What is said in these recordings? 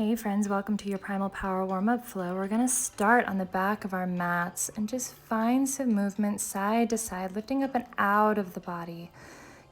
Hey friends, welcome to your Primal Power warm-up flow. We're going to start on the back of our mats and just find some movement side to side, lifting up and out of the body,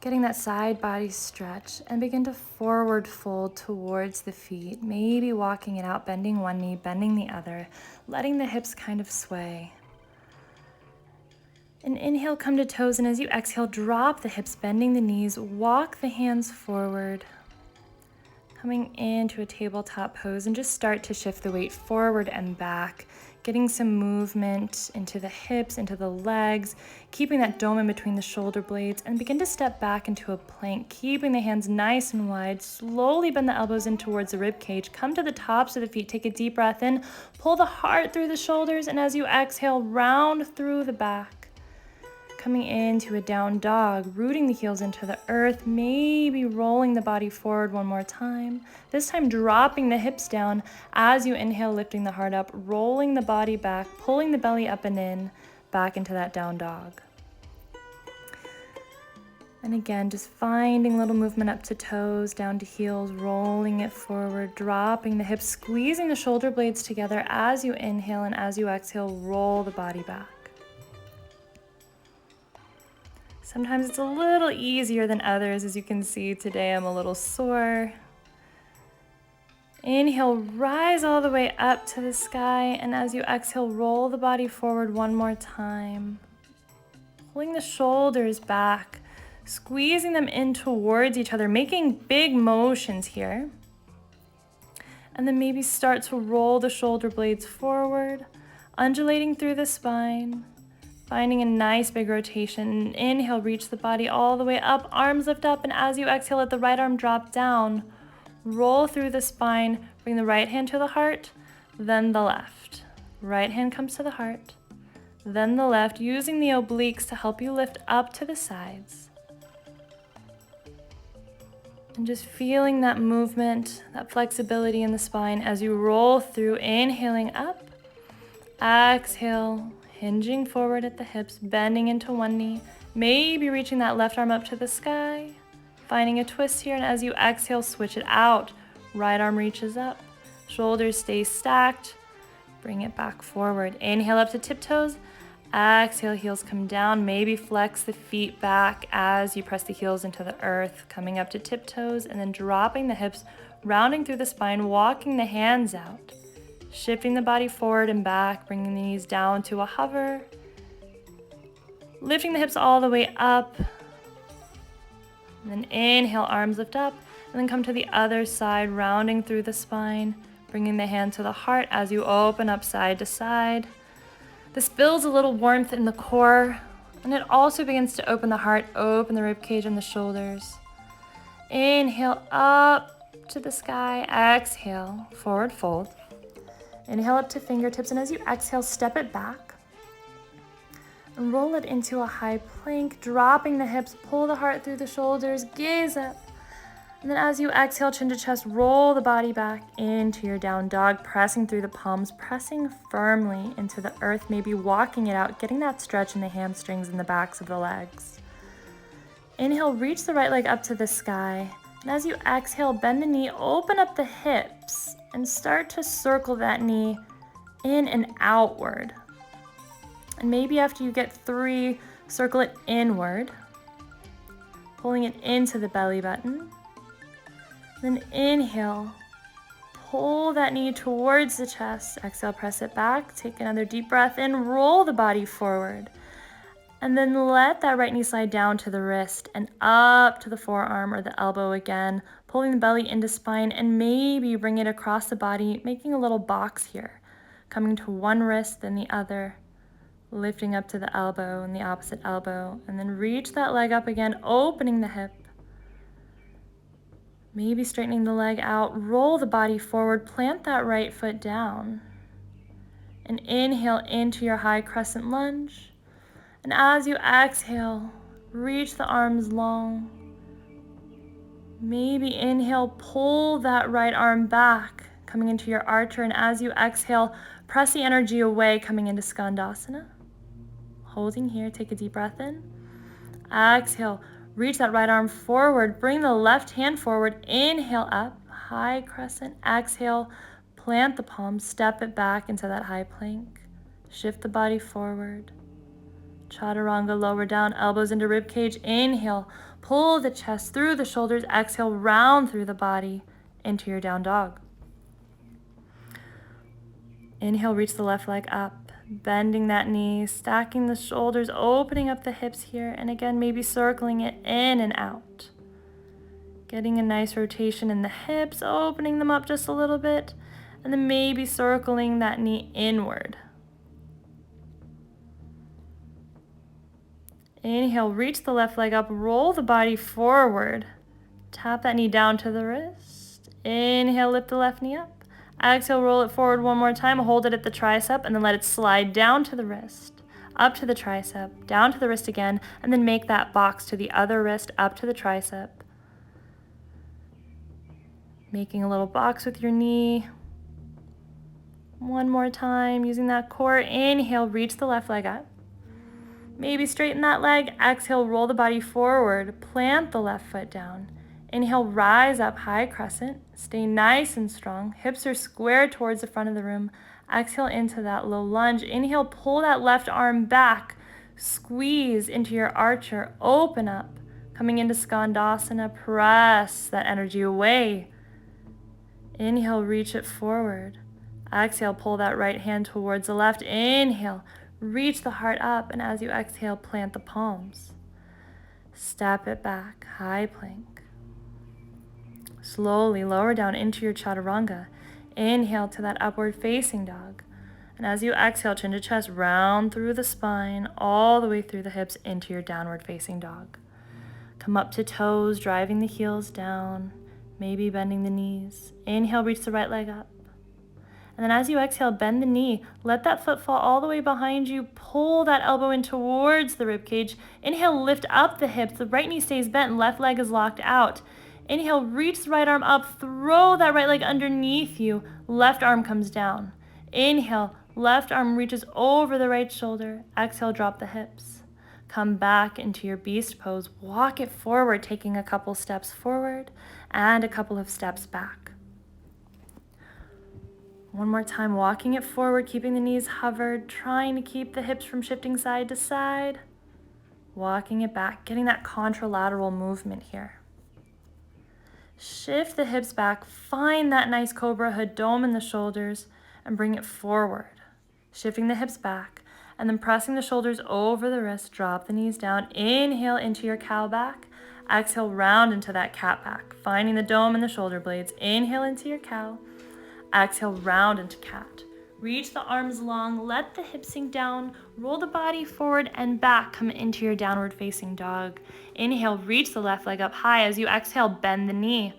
getting that side body stretch, and begin to forward fold towards the feet, maybe walking it out, bending one knee, bending the other, letting the hips kind of sway. And inhale, come to toes, and as you exhale, drop the hips, bending the knees, walk the hands forward, coming into a tabletop pose, and just start to shift the weight forward and back, getting some movement into the hips, into the legs, keeping that dome in between the shoulder blades, and begin to step back into a plank, keeping the hands nice and wide. Slowly bend the elbows in towards the rib cage. Come to the tops of the feet. Take a deep breath in. Pull the heart through the shoulders, and as you exhale, round through the back. Coming into a down dog, rooting the heels into the earth, maybe rolling the body forward one more time. This time dropping the hips down as you inhale, lifting the heart up, rolling the body back, pulling the belly up and in, back into that down dog. And again, just finding a little movement up to toes, down to heels, rolling it forward, dropping the hips, squeezing the shoulder blades together as you inhale, and as you exhale, roll the body back. Sometimes it's a little easier than others. As you can see, today I'm a little sore. Inhale, rise all the way up to the sky, and as you exhale, roll the body forward one more time. Pulling the shoulders back, squeezing them in towards each other, making big motions here. And then maybe start to roll the shoulder blades forward, undulating through the spine. Finding a nice big rotation. Inhale, reach the body all the way up, arms lift up, and as you exhale, let the right arm drop down. Roll through the spine, bring the right hand to the heart, then the left. Right hand comes to the heart, then the left, using the obliques to help you lift up to the sides. And just feeling that movement, that flexibility in the spine as you roll through, inhaling up, exhale, hinging forward at the hips, bending into one knee, maybe reaching that left arm up to the sky, finding a twist here, and as you exhale, switch it out. Right arm reaches up, shoulders stay stacked, bring it back forward. Inhale up to tiptoes, exhale, heels come down, maybe flex the feet back as you press the heels into the earth, coming up to tiptoes, and then dropping the hips, rounding through the spine, walking the hands out. Shifting the body forward and back, bringing the knees down to a hover. Lifting the hips all the way up. And then inhale, arms lift up. And then come to the other side, rounding through the spine. Bringing the hand to the heart as you open up side to side. This builds a little warmth in the core. And it also begins to open the heart, open the rib cage and the shoulders. Inhale, up to the sky. Exhale, forward fold. Inhale up to fingertips, and as you exhale, step it back and roll it into a high plank, dropping the hips, pull the heart through the shoulders, gaze up. And then as you exhale, chin to chest, roll the body back into your down dog, pressing through the palms, pressing firmly into the earth, maybe walking it out, getting that stretch in the hamstrings and the backs of the legs. Inhale, reach the right leg up to the sky. And as you exhale, bend the knee, open up the hips, and start to circle that knee in and outward. And maybe after you get 3, circle it inward, pulling it into the belly button. Then inhale, pull that knee towards the chest. Exhale, press it back. Take another deep breath in, roll the body forward. And then let that right knee slide down to the wrist and up to the forearm or the elbow again, pulling the belly into spine, and maybe bring it across the body, making a little box here, coming to one wrist, then the other, lifting up to the elbow and the opposite elbow, and then reach that leg up again, opening the hip, maybe straightening the leg out, roll the body forward, plant that right foot down, and inhale into your high crescent lunge. And as you exhale, reach the arms long. Maybe inhale, pull that right arm back, coming into your archer. And as you exhale, press the energy away, coming into Skandasana. Holding here, take a deep breath in. Exhale, reach that right arm forward. Bring the left hand forward. Inhale up, high crescent. Exhale, plant the palms, step it back into that high plank. Shift the body forward. Chaturanga, lower down, elbows into rib cage. Inhale, pull the chest through the shoulders. Exhale, round through the body into your down dog. Inhale, reach the left leg up, bending that knee, stacking the shoulders, opening up the hips here, and again, maybe circling it in and out. Getting a nice rotation in the hips, opening them up just a little bit, and then maybe circling that knee inward. Inhale, reach the left leg up, roll the body forward. Tap that knee down to the wrist. Inhale, lift the left knee up. Exhale, roll it forward one more time, hold it at the tricep, and then let it slide down to the wrist, up to the tricep, down to the wrist again, and then make that box to the other wrist, up to the tricep. Making a little box with your knee. One more time, using that core. Inhale, reach the left leg up. Maybe straighten that leg. Exhale, roll the body forward, plant the left foot down. Inhale, rise up, high crescent. Stay nice and strong. Hips are square towards the front of the room. Exhale into that low lunge. Inhale, pull that left arm back. Squeeze into your archer. Open up. Coming into Skandasana, press that energy away. Inhale, reach it forward. Exhale, pull that right hand towards the left. Inhale, reach the heart up. And as you exhale, plant the palms. Step it back, high plank. Slowly lower down into your chaturanga. Inhale to that upward facing dog. And as you exhale, chin to chest, round through the spine, all the way through the hips into your downward facing dog. Come up to toes, driving the heels down, maybe bending the knees. Inhale, reach the right leg up. And then as you exhale, bend the knee. Let that foot fall all the way behind you. Pull that elbow in towards the rib cage. Inhale, lift up the hips. The right knee stays bent, left leg is locked out. Inhale, reach the right arm up, throw that right leg underneath you, left arm comes down. Inhale, left arm reaches over the right shoulder. Exhale, drop the hips. Come back into your beast pose. Walk it forward, taking a couple steps forward and a couple of steps back. One more time, walking it forward, keeping the knees hovered, trying to keep the hips from shifting side to side. Walking it back, getting that contralateral movement here. Shift the hips back, find that nice cobra hood, dome in the shoulders, and bring it forward. Shifting the hips back, and then pressing the shoulders over the wrist, drop the knees down. Inhale into your cow back. Exhale, round into that cat back, finding the dome and the shoulder blades. Inhale into your cow. Exhale, round into cat. Reach the arms long, let the hips sink down, roll the body forward and back, come into your downward facing dog. Inhale, reach the left leg up high. As you exhale, bend the knee.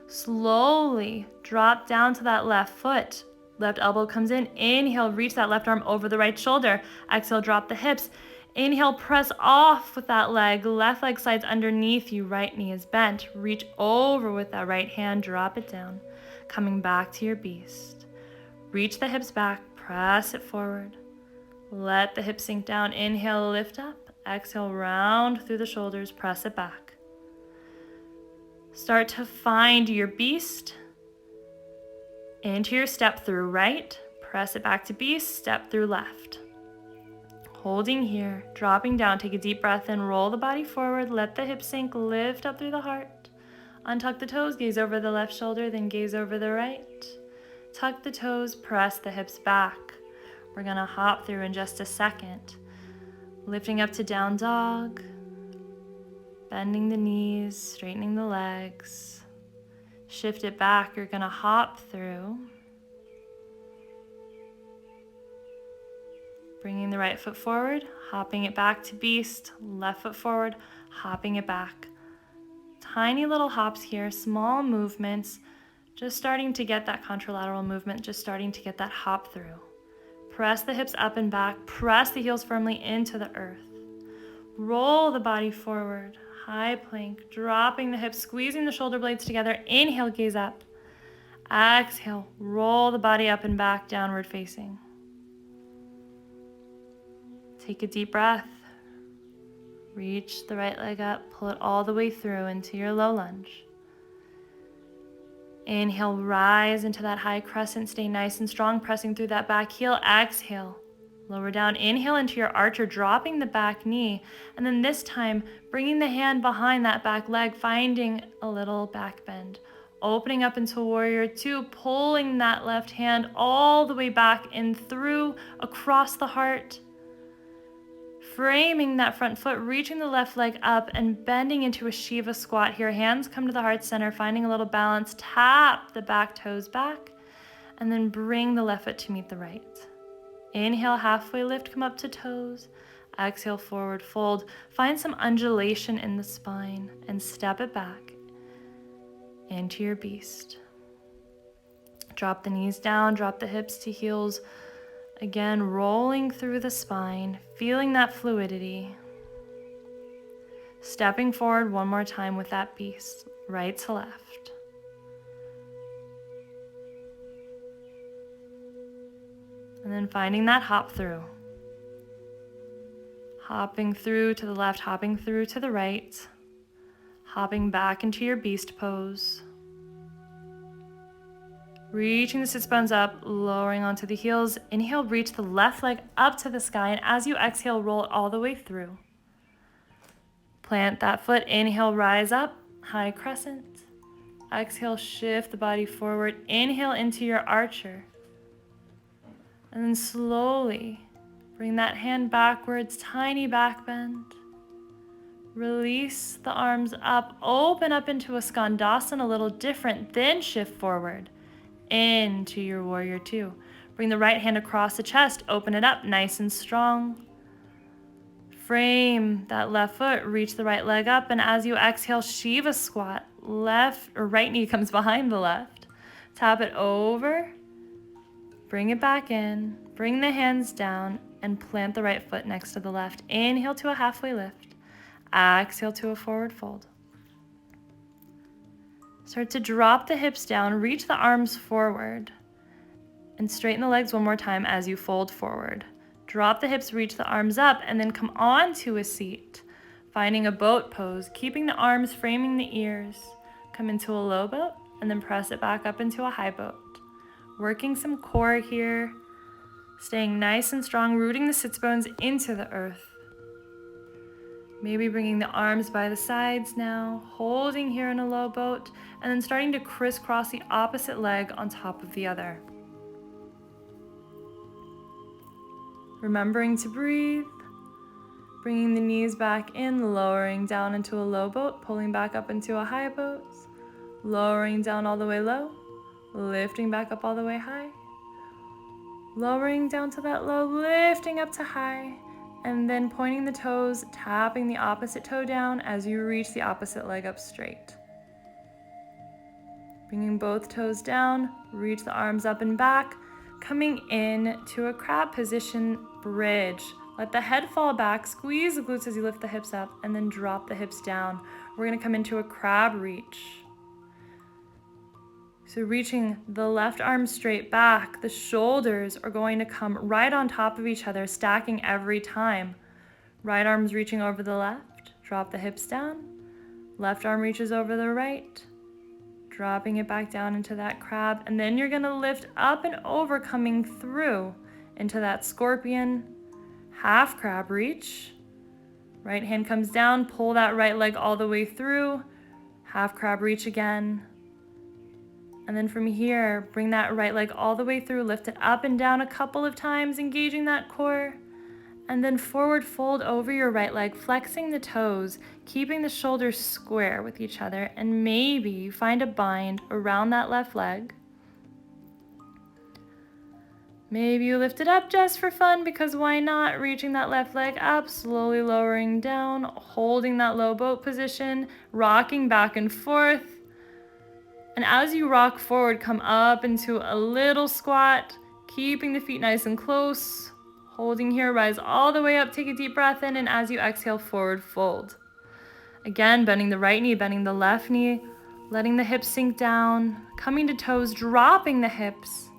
Slowly drop down to that left foot. Left elbow comes in. Inhale, reach that left arm over the right shoulder. Exhale, drop the hips. Inhale, press off with that leg. Left leg slides underneath you. Right knee is bent. Reach over with that right hand. Drop it down. Coming back to your beast. Reach the hips back. Press it forward. Let the hips sink down. Inhale, lift up. Exhale, round through the shoulders. Press it back. Start to find your beast. Into your step through right. Press it back to beast. Step through left. Holding here, dropping down, take a deep breath in, roll the body forward, let the hips sink, lift up through the heart. Untuck the toes, gaze over the left shoulder, then gaze over the right. Tuck the toes, press the hips back. We're gonna hop through in just a second. Lifting up to down dog, bending the knees, straightening the legs. Shift it back, you're gonna hop through. Bringing the right foot forward, hopping it back to beast, left foot forward, hopping it back. Tiny little hops here, small movements, just starting to get that contralateral movement, just starting to get that hop through. Press the hips up and back, press the heels firmly into the earth. Roll the body forward, high plank, dropping the hips, squeezing the shoulder blades together. Inhale, gaze up. Exhale, roll the body up and back, downward facing. Take a deep breath. Reach the right leg up, pull it all the way through into your low lunge. Inhale, rise into that high crescent. Stay nice and strong, pressing through that back heel. Exhale, lower down. Inhale into your archer, dropping the back knee. And then this time, bringing the hand behind that back leg, finding a little back bend. Opening up into warrior two, pulling that left hand all the way back and through, across the heart. Framing that front foot, reaching the left leg up and bending into a Shiva squat here. Hands come to the heart center, finding a little balance. Tap the back toes back, and then bring the left foot to meet the right. Inhale, halfway lift, come up to toes. Exhale, forward fold. Find some undulation in the spine and step it back into your beast. Drop the knees down, drop the hips to heels. Again, rolling through the spine, feeling that fluidity. Stepping forward one more time with that beast, right to left. And then finding that hop through. Hopping through to the left, hopping through to the right. Hopping back into your beast pose. Reaching the sits bones up, lowering onto the heels. Inhale, reach the left leg up to the sky, and as you exhale, roll it all the way through. Plant that foot. Inhale, rise up, high crescent. Exhale, shift the body forward. Inhale into your archer. And then slowly bring that hand backwards, tiny back bend. Release the arms up, open up into a skandasana, a little different, then shift forward into your warrior two. Bring the right hand across the chest, open it up nice and strong. Frame that left foot, reach the right leg up, and as you exhale, Shiva squat. Left or right knee comes behind the left. Tap it over, bring it back in, bring the hands down, and plant the right foot next to the left. Inhale to a halfway lift. Exhale to a forward fold. Start to drop the hips down, reach the arms forward, and straighten the legs one more time as you fold forward. Drop the hips, reach the arms up, and then come onto a seat, finding a boat pose, keeping the arms framing the ears. Come into a low boat, and then press it back up into a high boat. Working some core here, staying nice and strong, rooting the sits bones into the earth. Maybe bringing the arms by the sides now, holding here in a low boat, and then starting to crisscross the opposite leg on top of the other. Remembering to breathe, bringing the knees back in, lowering down into a low boat, pulling back up into a high boat, lowering down all the way low, lifting back up all the way high, lowering down to that low, lifting up to high, and then pointing the toes, tapping the opposite toe down as you reach the opposite leg up straight. Bringing both toes down, reach the arms up and back, coming in to a crab position bridge. Let the head fall back, squeeze the glutes as you lift the hips up, and then drop the hips down. We're gonna come into a crab reach. So reaching the left arm straight back, the shoulders are going to come right on top of each other, stacking every time. Right arm's reaching over the left, drop the hips down. Left arm reaches over the right, dropping it back down into that crab. And then you're gonna lift up and over, coming through into that scorpion, half crab reach. Right hand comes down, pull that right leg all the way through, half crab reach again. And then from here, bring that right leg all the way through, lift it up and down a couple of times, engaging that core. And then forward fold over your right leg, flexing the toes, keeping the shoulders square with each other, and maybe you find a bind around that left leg. Maybe you lift it up just for fun, because why not? Reaching that left leg up, slowly lowering down, holding that low boat position, rocking back and forth. And as you rock forward, come up into a little squat, keeping the feet nice and close. Holding here, rise all the way up, take a deep breath in, and as you exhale, forward fold. Again, bending the right knee, bending the left knee, letting the hips sink down, coming to toes, dropping the hips,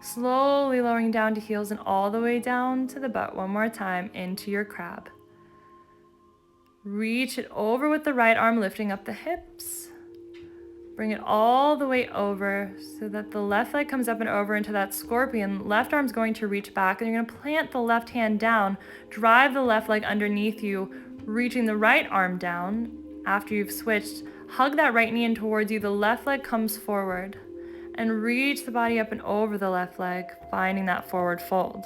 slowly lowering down to heels and all the way down to the butt one more time into your crab. Reach it over with the right arm, lifting up the hips. Bring it all the way over so that the left leg comes up and over into that scorpion. Left arm's going to reach back, and you're going to plant the left hand down, drive the left leg underneath you, reaching the right arm down. After you've switched, hug that right knee in towards you. The left leg comes forward, and reach the body up and over the left leg, finding that forward fold.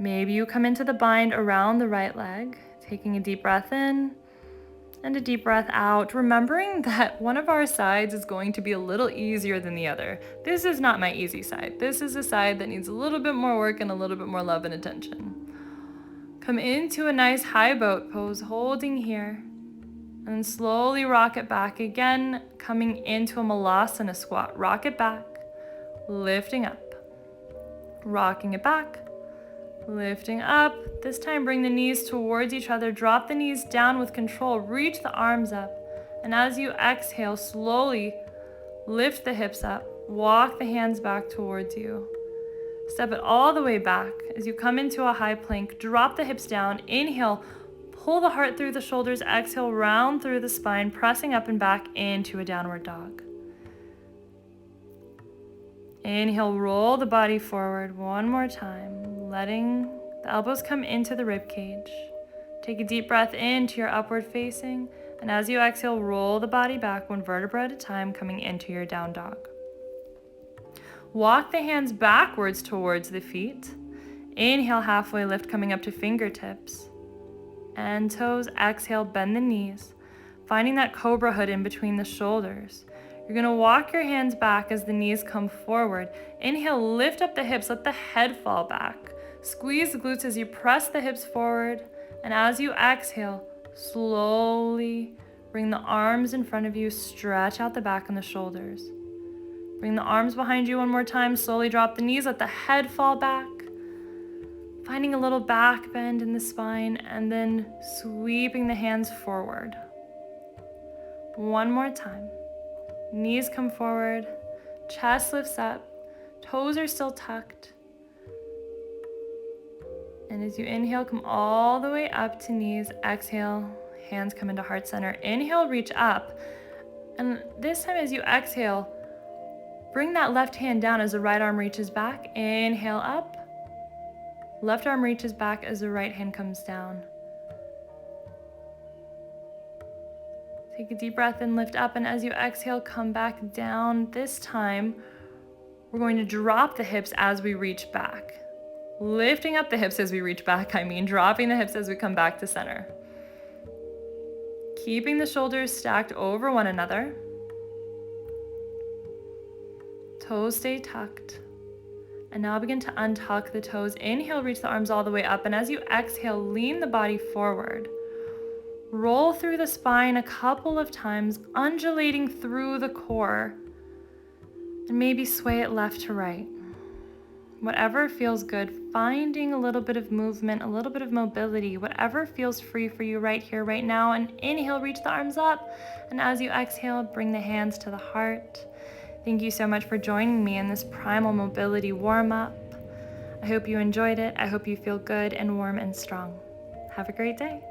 Maybe you come into the bind around the right leg, taking a deep breath in and a deep breath out, remembering that one of our sides is going to be a little easier than the other. This is not my easy side. This is a side that needs a little bit more work and a little bit more love and attention. Come into a nice high boat pose, holding here, and slowly rock it back again, coming into a malasana squat. Rock it back, lifting up, rocking it back, lifting up. This time bring the knees towards each other. Drop the knees down with control. Reach the arms up. And as you exhale, slowly lift the hips up. Walk the hands back towards you. Step it all the way back. As you come into a high plank, drop the hips down. Inhale, pull the heart through the shoulders. Exhale, round through the spine, pressing up and back into a downward dog. Inhale, roll the body forward one more time, letting the elbows come into the rib cage. Take a deep breath into your upward facing, and as you exhale, roll the body back one vertebra at a time, coming into your down dog. Walk the hands backwards towards the feet. Inhale, halfway lift, coming up to fingertips and toes. Exhale, bend the knees, finding that cobra hood in between the shoulders. You're gonna walk your hands back as the knees come forward. Inhale, lift up the hips, let the head fall back. Squeeze the glutes as you press the hips forward. And as you exhale, slowly bring the arms in front of you, stretch out the back and the shoulders. Bring the arms behind you one more time, slowly drop the knees, let the head fall back. Finding a little back bend in the spine, and then sweeping the hands forward. One more time. Knees come forward, chest lifts up, toes are still tucked. And as you inhale, come all the way up to knees. Exhale, hands come into heart center. Inhale, reach up. And this time as you exhale, bring that left hand down as the right arm reaches back. Inhale up. Left arm reaches back as the right hand comes down. Take a deep breath and lift up, and as you exhale, come back down. This time, we're going to drop the hips as we reach back. Lifting up the hips as we reach back, dropping the hips as we come back to center. Keeping the shoulders stacked over one another. Toes stay tucked. And now begin to untuck the toes. Inhale, reach the arms all the way up, and as you exhale, lean the body forward. Roll through the spine a couple of times, undulating through the core, and maybe sway it left to right. Whatever feels good, finding a little bit of movement, a little bit of mobility, whatever feels free for you right here, right now. And inhale, reach the arms up, and as you exhale, bring the hands to the heart. Thank you so much for joining me in this primal mobility warm-up. I hope you enjoyed it. I hope you feel good and warm and strong. Have a great day.